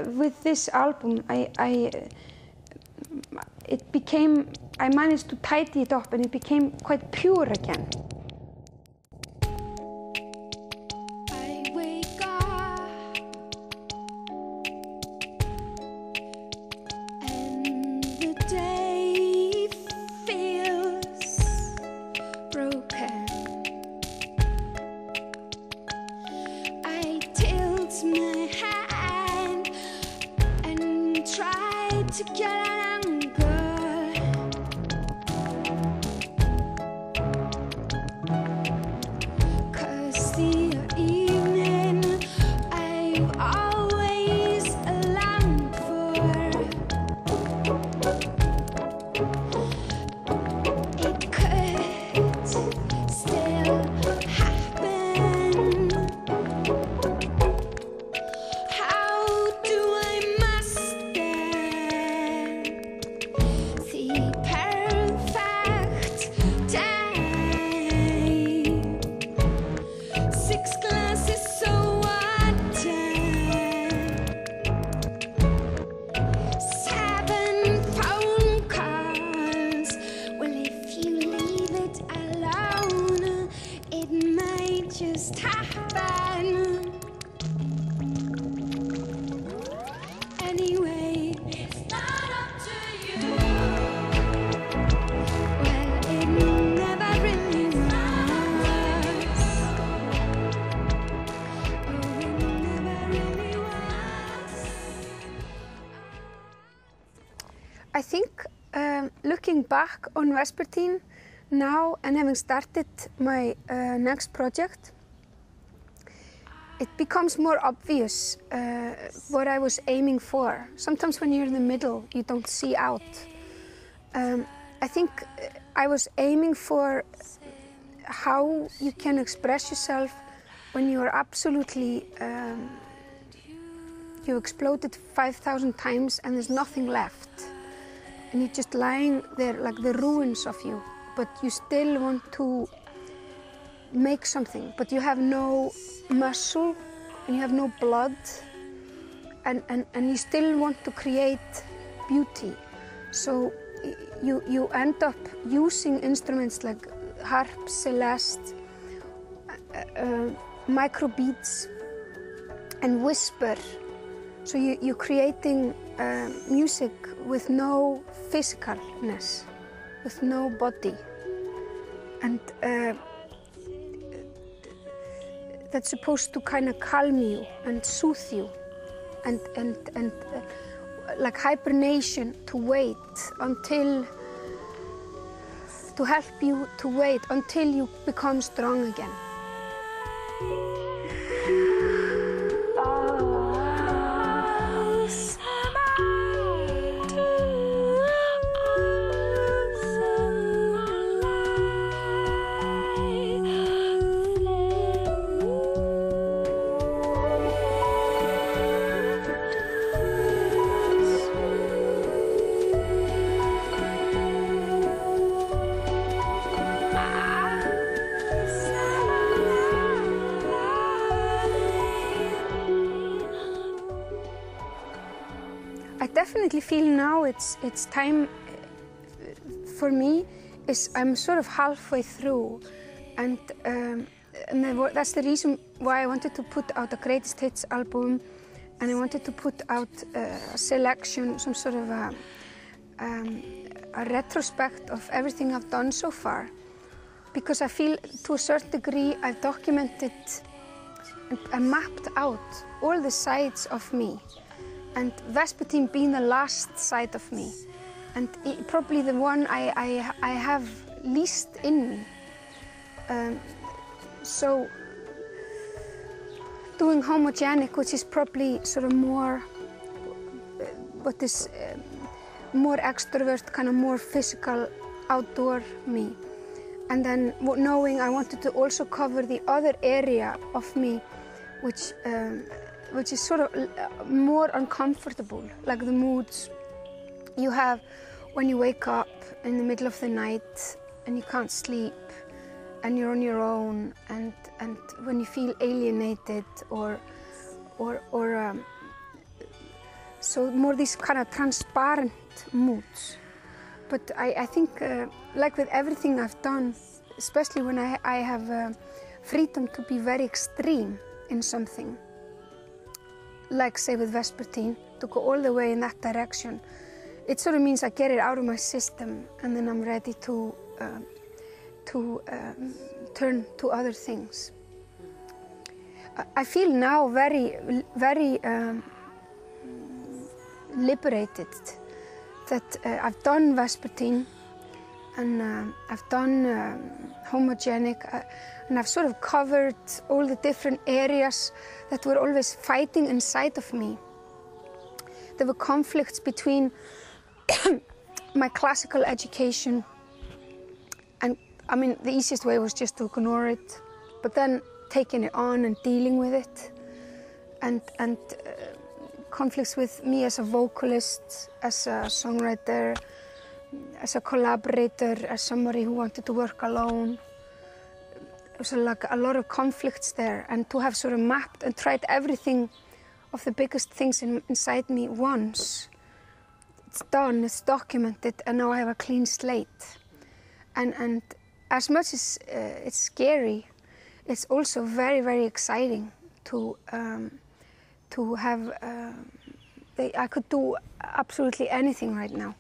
with this album, I managed to tidy it up and it became quite pure again. I think looking back on Vespertine now and having started my next project, it becomes more obvious what I was aiming for. Sometimes when you're in the middle, you don't see out. I think I was aiming for how you can express yourself when you are absolutely, you exploded 5,000 times and there's nothing left. And you're just lying there like the ruins of you, but you still want to make something, but you have no muscle and you have no blood, and you still want to create beauty. So you end up using instruments like harp, celeste, microbeats, and whisper. So you're creating music with no physicalness, with no body. And that's supposed to kind of calm you and soothe you, and like hibernation, to wait until, to help you to wait until you become strong again. I definitely feel now it's time for me. I'm sort of halfway through, and that's the reason why I wanted to put out a greatest hits album, and I wanted to put out a selection, some sort of a retrospect of everything I've done so far, because I feel to a certain degree I've documented and mapped out all the sides of me. And Vespertine being the last side of me, and probably the one I have least in me. So doing homogenic, which is probably sort of more, what is more extrovert, kind of more physical, outdoor me. And then knowing I wanted to also cover the other area of me, which is sort of more uncomfortable, like the moods you have when you wake up in the middle of the night and you can't sleep and you're on your own, and when you feel alienated or So more these kind of transparent moods. But I think, like with everything I've done, especially when I have freedom to be very extreme in something, like say with Vespertine, to go all the way in that direction, it sort of means I get it out of my system, and then I'm ready to turn to other things. I feel now very, very liberated that I've done Vespertine, and I've done homogenic, and I've sort of covered all the different areas that were always fighting inside of me. There were conflicts between my classical education, and I mean the easiest way was just to ignore it, but then taking it on and dealing with it, and conflicts with me as a vocalist, as a songwriter, as a collaborator, as somebody who wanted to work alone. So like a lot of conflicts there, and to have sort of mapped and tried everything of the biggest things inside me once. It's done, it's documented, and now I have a clean slate. And as much as it's scary, it's also very, very exciting to have, I could do absolutely anything right now.